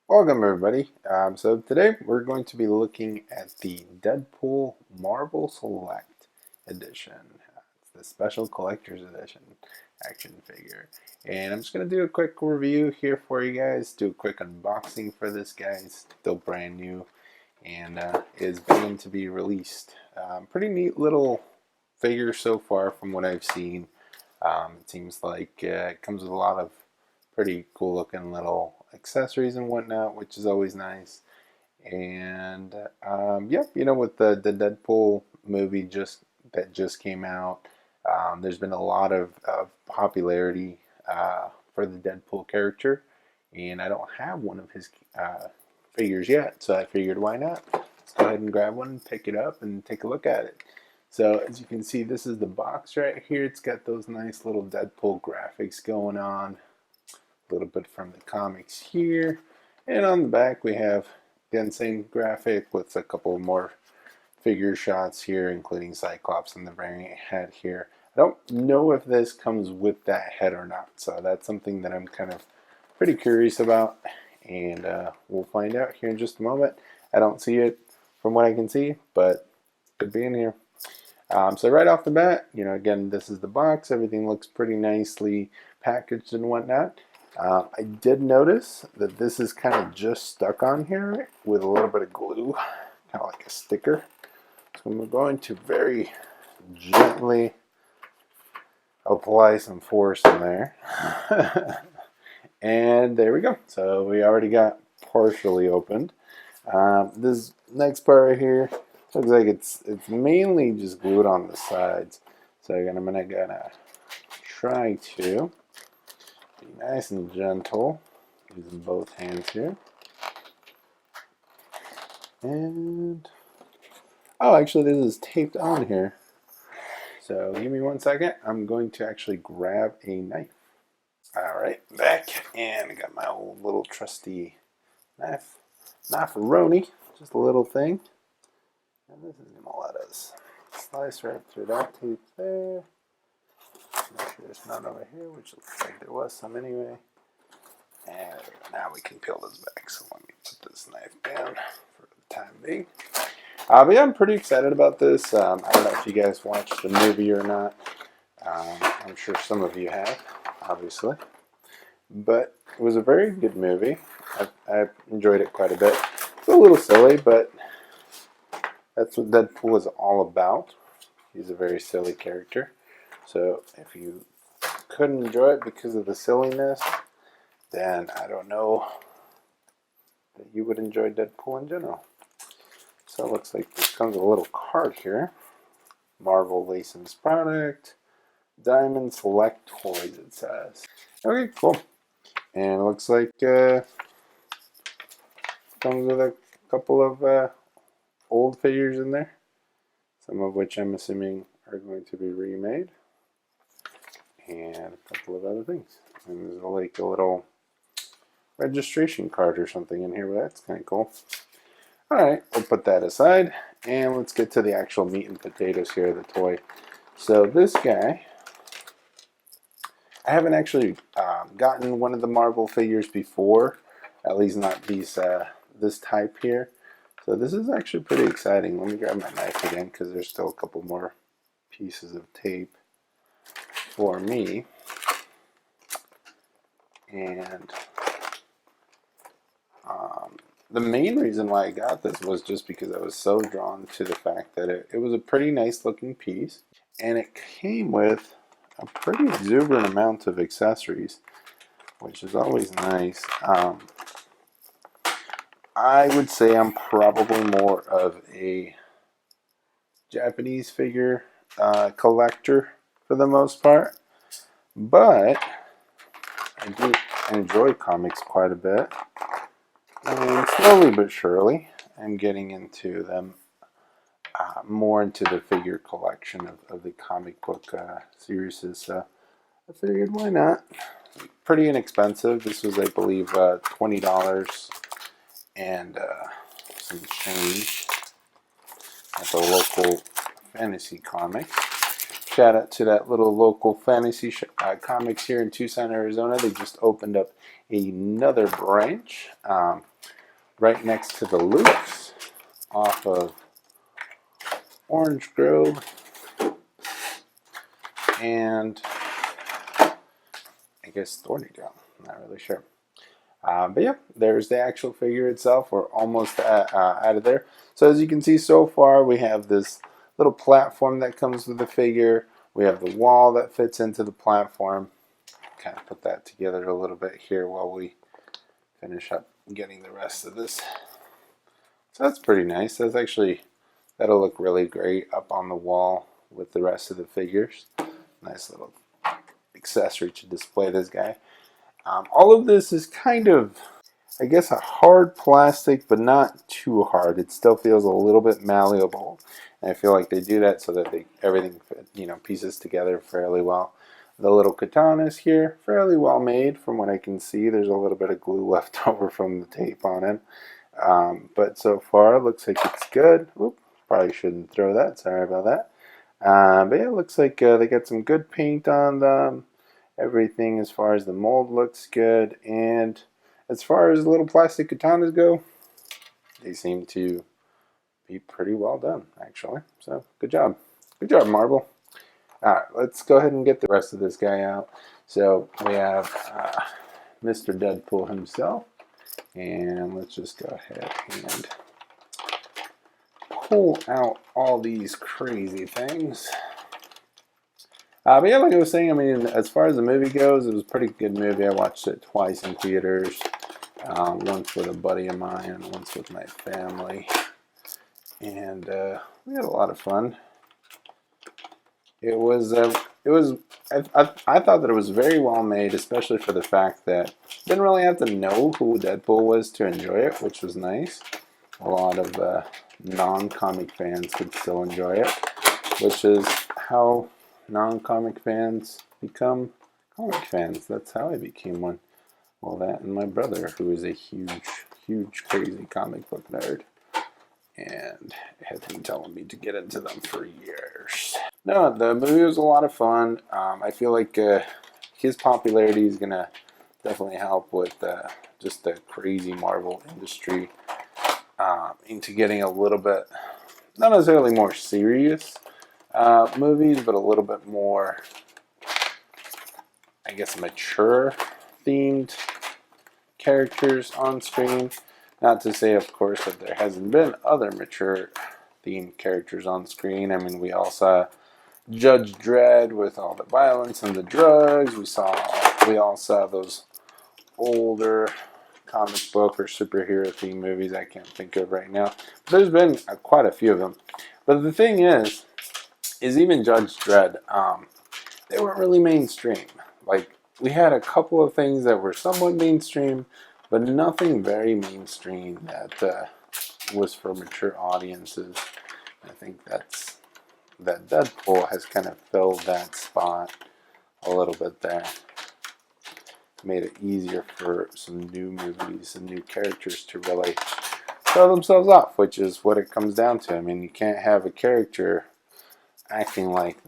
Welcome everybody. So today we're going to be looking at the Deadpool Marvel Select Edition. It's the Special Collector's Edition action figure. And I'm just going to do a quick review here for you guys, do a quick unboxing for this guy. It's still brand new and is beginning to be released. Pretty neat little figure so far from what I've seen. It seems like it comes with a lot of pretty cool looking little accessories and whatnot, which is always nice. And yep, with the Deadpool movie just came out, there's been a lot of popularity for the Deadpool character, and I don't have one of his figures yet, so I figured why not? Let's go ahead and grab one, pick it up, and take a look at it. So as you can see, this is the box right here. It's got those nice little Deadpool graphics going on. A little bit from the comics here. And on the back we have, again, same graphic with a couple more figure shots here, including Cyclops and the variant head here. I don't know if this comes with that head or not, so that's something that I'm kind of pretty curious about, and we'll find out here in just a moment. I don't see it from what I can see, but could be in here. So right off the bat, again, this is the box. Everything looks pretty nicely packaged and whatnot. I did notice that this is kind of just stuck on here with a little bit of glue, kind of like a sticker. So I'm going to very gently apply some force in there. And there we go. So we already got partially opened. This next part right here looks like it's mainly just glued on the sides. So again, I'm gonna try to be nice and gentle using both hands here. And oh, actually this is taped on here. So give me 1 second. I'm going to actually grab a knife. Alright, back, and I got my old little trusty knife-a-roni, just a little thing. And this is going to let us slice right through that tape there. Make sure there's none over here, which looks like there was some anyway. And now we can peel this back, so let me put this knife down for the time being. But yeah, I'm pretty excited about this. I don't know if you guys watched the movie or not. I'm sure some of you have, obviously. But it was a very good movie. I enjoyed it quite a bit. It's a little silly, but that's what Deadpool is all about. He's a very silly character. So if you couldn't enjoy it because of the silliness, then I don't know that you would enjoy Deadpool in general. So it looks like this comes with a little card here. Marvel licensed product. Diamond Select Toys, it says. Okay, cool. And it looks like comes with a couple of old figures in there. Some of which I'm assuming are going to be remade. And a couple of other things. And there's like a little registration card or something in here, but that's kind of cool. Alright, we'll put that aside, and let's get to the actual meat and potatoes here of the toy. So this guy, I haven't actually gotten one of the Marvel figures before, at least not these this type here. So this is actually pretty exciting. Let me grab my knife again because there's still a couple more pieces of tape for me. And the main reason why I got this was just because I was so drawn to the fact that it was a pretty nice looking piece, and it came with a pretty exuberant amount of accessories, which is always nice. I would say I'm probably more of a Japanese figure collector for the most part, but I do enjoy comics quite a bit. And slowly but surely, I'm getting into them, more into the figure collection of the comic book series. So I figured, why not? Pretty inexpensive. This was, I believe, $20 and some change at the local fantasy comic. shout out to that little local fantasy comics here in Tucson, Arizona. They just opened up another branch right next to the Loops off of Orange Grove and I guess Thornydale. I'm not really sure. But yeah, there's the actual figure itself. We're almost out of there. So as you can see so far, we have this little platform that comes with the figure. We have the wall that fits into the platform. Kind of put that together a little bit here while we finish up getting the rest of this. So that's pretty nice. That'll look really great up on the wall with the rest of the figures. Nice little accessory to display this guy. All of this is kind of, I guess, a hard plastic, but not too hard. It still feels a little bit malleable, and I feel like they do that so that everything pieces together fairly well. The little katanas here, fairly well made from what I can see. There's a little bit of glue left over from the tape on it, but so far it looks like it's good. Oop, probably shouldn't throw that. Sorry about that. But yeah, it looks like they got some good paint on them. Everything as far as the mold looks good, and as far as little plastic katanas go, they seem to be pretty well done, actually. So, good job. Good job, Marvel. Alright, let's go ahead and get the rest of this guy out. So, we have Mr. Deadpool himself, and let's just go ahead and pull out all these crazy things. But yeah, like I was saying, I mean, as far as the movie goes, it was a pretty good movie. I watched it twice in theaters, once with a buddy of mine and once with my family, and we had a lot of fun. It was, I thought that it was very well made, especially for the fact that you didn't really have to know who Deadpool was to enjoy it, which was nice. A lot of non-comic fans could still enjoy it, which is how non-comic fans become comic fans. That's how I became one. Well, that and my brother, who is a huge, crazy comic book nerd, and had been telling me to get into them for years. No, the movie was a lot of fun. I feel like his popularity is gonna definitely help with just the crazy Marvel industry into getting a little bit, not necessarily more serious movies, but a little bit more, I guess, mature themed characters on screen. Not to say, of course, that there hasn't been other mature themed characters on screen. I mean, we all saw Judge Dredd with all the violence and the drugs. We all saw those older comic book or superhero themed movies I can't think of right now. But there's been quite a few of them. But the thing is even Judge Dredd, they weren't really mainstream. Like, we had a couple of things that were somewhat mainstream, but nothing very mainstream that was for mature audiences. I think that Deadpool has kind of filled that spot a little bit there. Made it easier for some new movies and new characters to really show themselves off, which is what it comes down to. I mean, you can't have a character acting like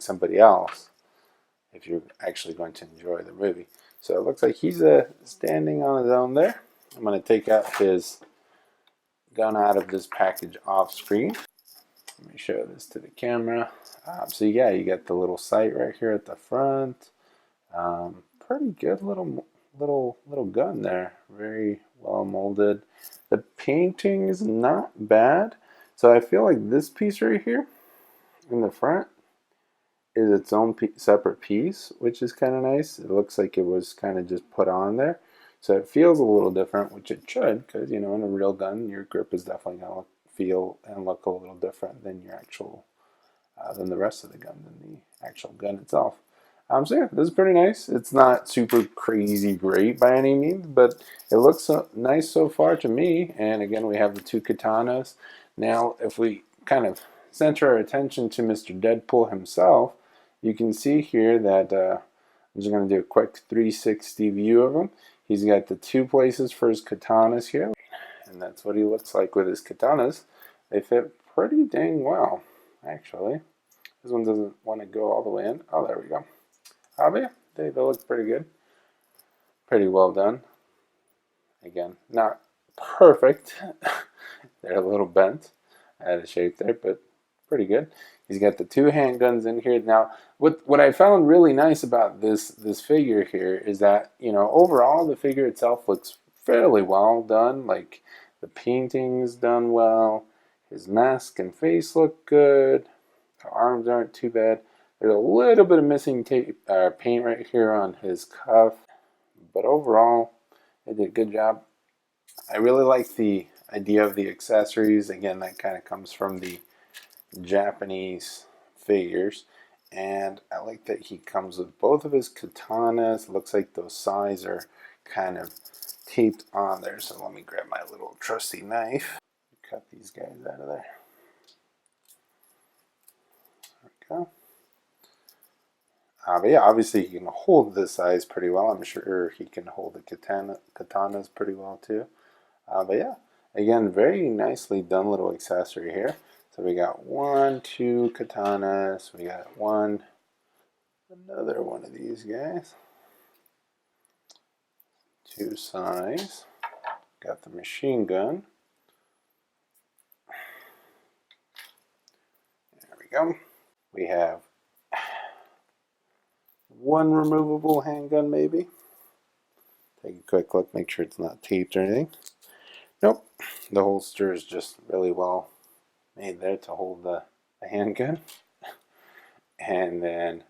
somebody else if you're actually going to enjoy the movie. So it looks like he's standing on his own there. I'm going to take out his gun out of this package off screen. Let me show this to the camera. So yeah, you got the little sight right here at the front. Pretty good little gun there. Very well molded. The painting is not bad. So I feel like this piece right here in the front is its own separate piece, which is kind of nice. It looks like it was kind of just put on there. So it feels a little different, which it should, because, you know, in a real gun, your grip is definitely going to feel and look a little different than your actual, than the rest of the gun, than the actual gun itself. So yeah, this is pretty nice. It's not super crazy great by any means, but it looks nice so far to me. And again, we have the two katanas. Now, if we kind of center our attention to Mr. Deadpool himself, you can see here that I'm just going to do a quick 360 view of him. He's got the two places for his katanas here, and that's what he looks like with his katanas. They fit pretty dang well, actually. This one doesn't want to go all the way in. Oh, there we go. But yeah, they look pretty good. Pretty well done. Again, not perfect. They're a little bent out of shape there, but pretty good. He's got the two handguns in here. Now, what I found really nice about this figure here is that, you know, overall the figure itself looks fairly well done. Like the painting's done well. His mask and face look good. The arms aren't too bad. There's a little bit of missing tape, paint right here on his cuff, but overall, they did a good job. I really like the idea of the accessories. Again, that kind of comes from the Japanese figures. And I like that he comes with both of his katanas. Looks like those sides are kind of taped on there. So let me grab my little trusty knife. Cut these guys out of there. There we go. But yeah, obviously he can hold this size pretty well. I'm sure he can hold the katanas pretty well too. But yeah, again, very nicely done little accessory here. So we got 1, 2 katanas. We got another one of these guys. 2 sides. Got the machine gun. There we go. We have 1 removable handgun maybe. Take a quick look, make sure it's not taped or anything. Nope, the holster is just really well made there to hold the handgun. And then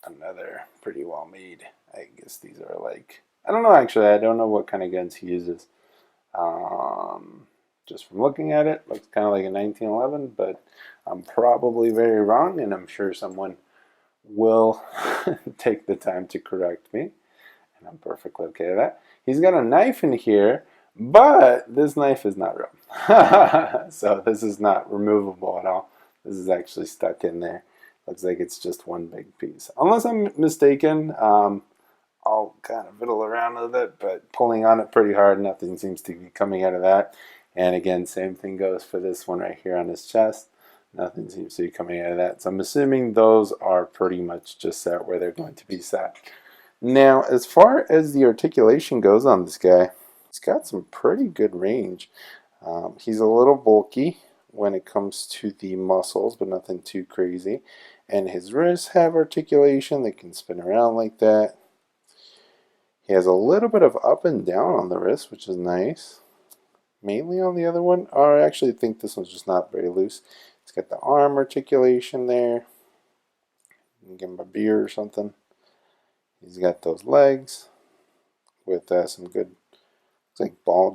another pretty well made, I guess these are like, I don't know actually, I don't know what kind of guns he uses. Just from looking at it, looks kind of like a 1911, but I'm probably very wrong, and I'm sure someone will take the time to correct me, and I'm perfectly okay with that. He's got a knife in here, but this knife is not real. So this is not removable at all. This is actually stuck in there. Looks like it's just one big piece. Unless I'm mistaken, I'll kind of fiddle around with it, but pulling on it pretty hard, nothing seems to be coming out of that. And again, same thing goes for this one right here on his chest. Nothing seems to be coming out of that. So I'm assuming those are pretty much just set where they're going to be set. Now, as far as the articulation goes on this guy, he's got some pretty good range. He's a little bulky when it comes to the muscles, but nothing too crazy. And his wrists have articulation. They can spin around like that. He has a little bit of up and down on the wrist, which is nice. Mainly on the other one. Or I actually think this one's just not very loose. He's got the arm articulation there. You can give him a beer or something. He's got those legs with some good, looks like ball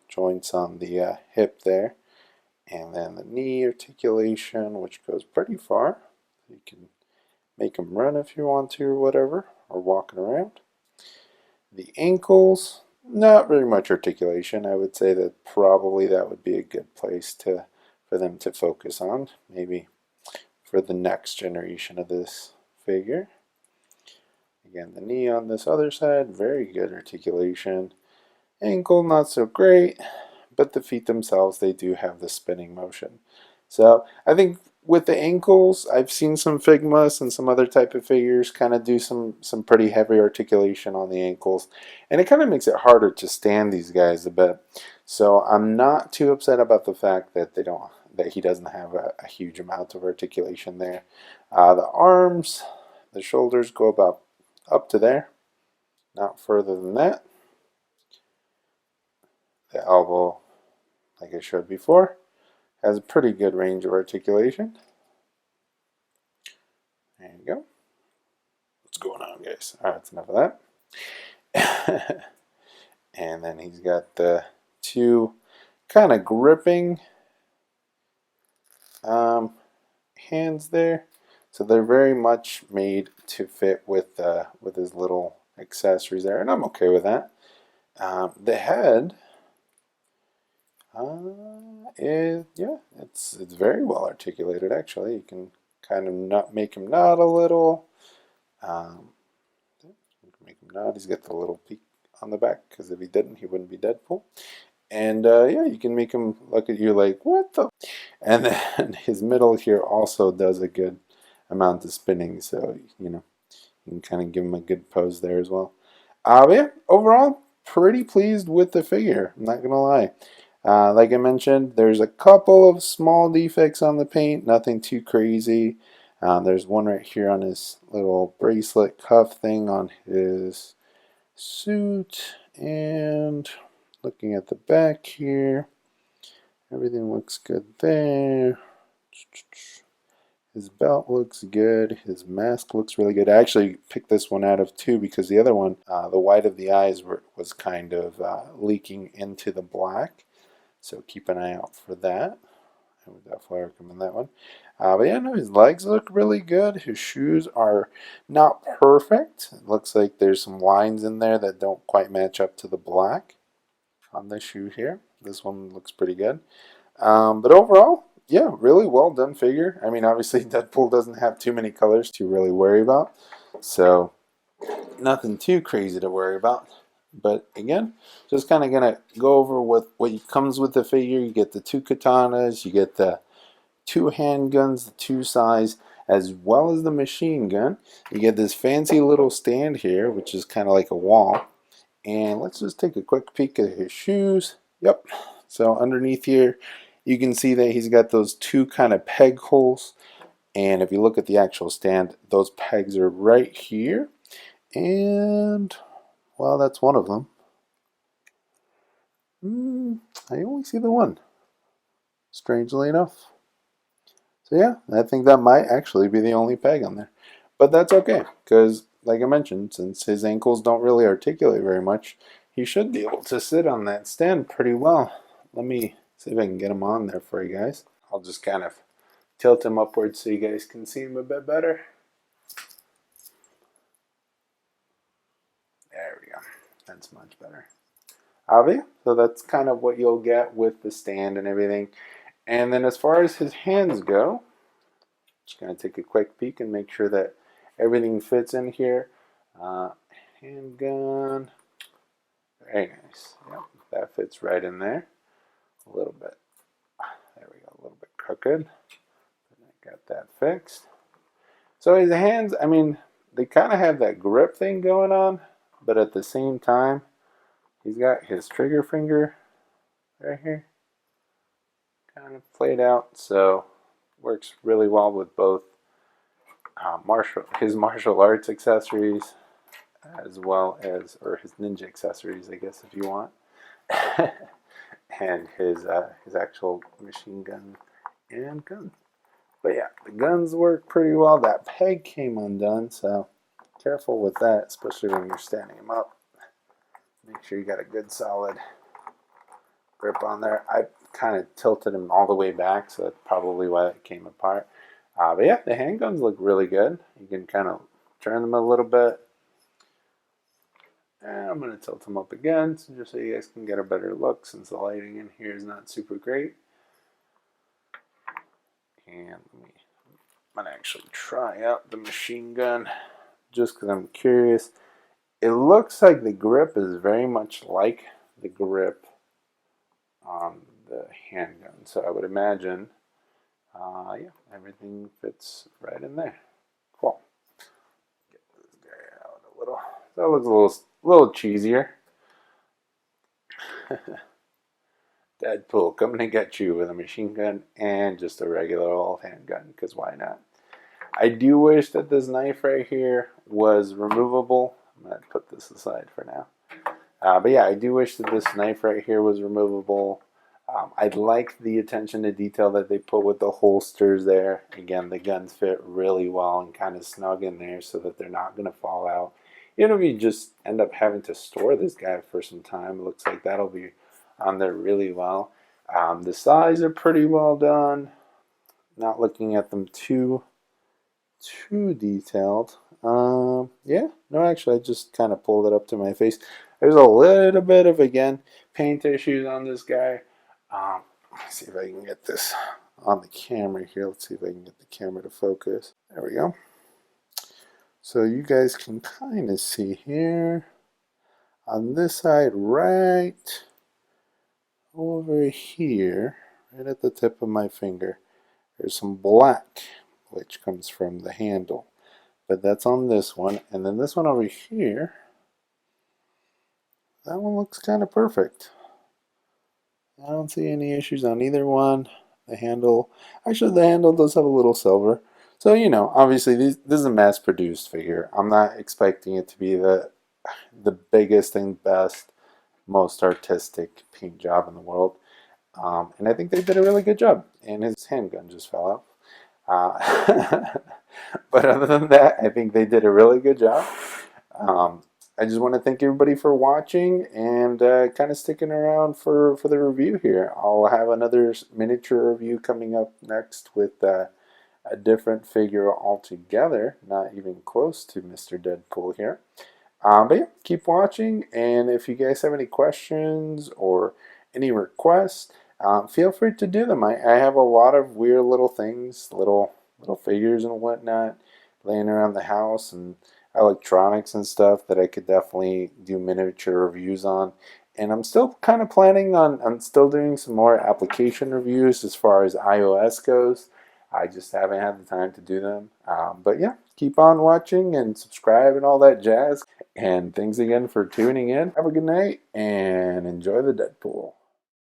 joints on the hip there. And then the knee articulation, which goes pretty far. You can make him run if you want to or whatever, or walking around. The ankles, not very much articulation. I would say that probably that would be a good place for them to focus on, maybe for the next generation of this figure. Again, the knee on this other side, very good articulation. Ankle, not so great, but the feet themselves, they do have the spinning motion. So I think with the ankles, I've seen some Figmas and some other type of figures kind of do some pretty heavy articulation on the ankles, and it kind of makes it harder to stand these guys a bit. So I'm not too upset about the fact that he doesn't have a huge amount of articulation there. The arms, the shoulders go about up to there, not further than that. The elbow, like I showed before, has a pretty good range of articulation. There you go. What's going on, guys? Alright, that's enough of that. And then he's got the 2 kind of gripping hands there. So they're very much made to fit with his little accessories there, and I'm okay with that. The head it's very well articulated actually. You can kind of make him nod a little. Make him nod. He's got the little peak on the back because if he didn't, he wouldn't be Deadpool. And yeah, you can make him look at you like, what the? And then his middle here also does a good amount of spinning, so you can kind of give him a good pose there as well. But yeah, overall, pretty pleased with the figure. I'm not gonna lie. Like I mentioned, there's a couple of small defects on the paint, nothing too crazy. There's one right here on his little bracelet cuff thing on his suit, and looking at the back here, everything looks good there. His belt looks good. His mask looks really good. I actually picked this one out of two because the other one, the white of the eyes was kind of leaking into the black. So keep an eye out for that. I would definitely recommend that one. But yeah, no, his legs look really good. His shoes are not perfect. It looks like there's some lines in there that don't quite match up to the black on this shoe here. This one looks pretty good. But overall, yeah, really well done figure. I mean, obviously, Deadpool doesn't have too many colors to really worry about. So, nothing too crazy to worry about. But again, just kind of gonna go over what comes with the figure. You get the two katanas, you get the two handguns, the two size, as well as the machine gun. You get this fancy little stand here, which is kind of like a wall. And let's just take a quick peek at his shoes. Yep. So underneath here, you can see that he's got those two kind of peg holes. And if you look at the actual stand, those pegs are right here. And, well, that's one of them. I only see the one, strangely enough. So yeah, I think that might actually be the only peg on there. But that's okay, because like I mentioned, since his ankles don't really articulate very much, he should be able to sit on that stand pretty well. Let me see if I can get him on there for you guys. I'll just kind of tilt him upwards so you guys can see him a bit better. There we go. That's much better. Avi, so that's kind of what you'll get with the stand and everything. And then as far as his hands go, just going to take a quick peek and make sure that everything fits in here. Uh, Handgun. Very nice. Yep, that fits right in there. A little bit. There we go. A little bit crooked. I got that fixed. So his hands, I mean, they kind of have that grip thing going on, but at the same time, he's got his trigger finger right here kind of played out. So works really well with both his martial arts accessories as well as, or his ninja accessories, I guess, if you want, and his actual machine gun and gun. But yeah, the guns work pretty well. That peg came undone, so careful with that, especially when you're standing them up. Make sure you got a good solid grip on there. I kind of tilted him all the way back, so that's probably why it came apart. But yeah, the handguns look really good. You can kind of turn them a little bit. And I'm going to tilt them up again, so just so you guys can get a better look, since the lighting in here is not super great. And I'm going to actually try out the machine gun, just because I'm curious. It looks like the grip is very much like the grip on the handgun, so I would imagine, yeah, everything fits right in there. Cool. Get this guy out a little. That looks a little cheesier. Deadpool coming to get you with a machine gun and just a regular old handgun, because why not? I do wish that this knife right here was removable. I'm going to put this aside for now. But yeah, I do wish that this knife right here was removable. I like the attention to detail that they put with the holsters there. Again, the guns fit really well and kind of snug in there so that they're not going to fall out. Even if you just end up having to store this guy for some time, it looks like that'll be on there really well. The size are pretty well done. Not looking at them too detailed. Yeah, no, actually, I just kind of pulled it up to my face. There's a little bit of, again, paint issues on this guy. Let's see if I can get this on the camera here. Let's see if I can get the camera to focus. There we go. So you guys can kind of see here on this side, right over here, right at the tip of my finger, there's some black, which comes from the handle. But that's on this one. And then this one over here, that one looks kind of perfect. I don't see any issues on either one. The handle, actually the handle does have a little silver. So, obviously this is a mass-produced figure. I'm not expecting it to be the biggest and best, most artistic paint job in the world. And I think they did a really good job. And his handgun just fell out. But other than that, I think they did a really good job. Um, I just want to thank everybody for watching and kind of sticking around for the review here. I'll have another miniature review coming up next with a different figure altogether, not even close to Mr. Deadpool here. But yeah, keep watching, and if you guys have any questions or any requests, feel free to do them. I have a lot of weird little things, little figures and whatnot laying around the house and electronics and stuff that I could definitely do miniature reviews on. And I'm still kind of planning on still doing some more application reviews as far as iOS goes. I just haven't had the time to do them. But yeah, keep on watching and subscribe and all that jazz. And thanks again for tuning in. Have a good night and enjoy the Deadpool.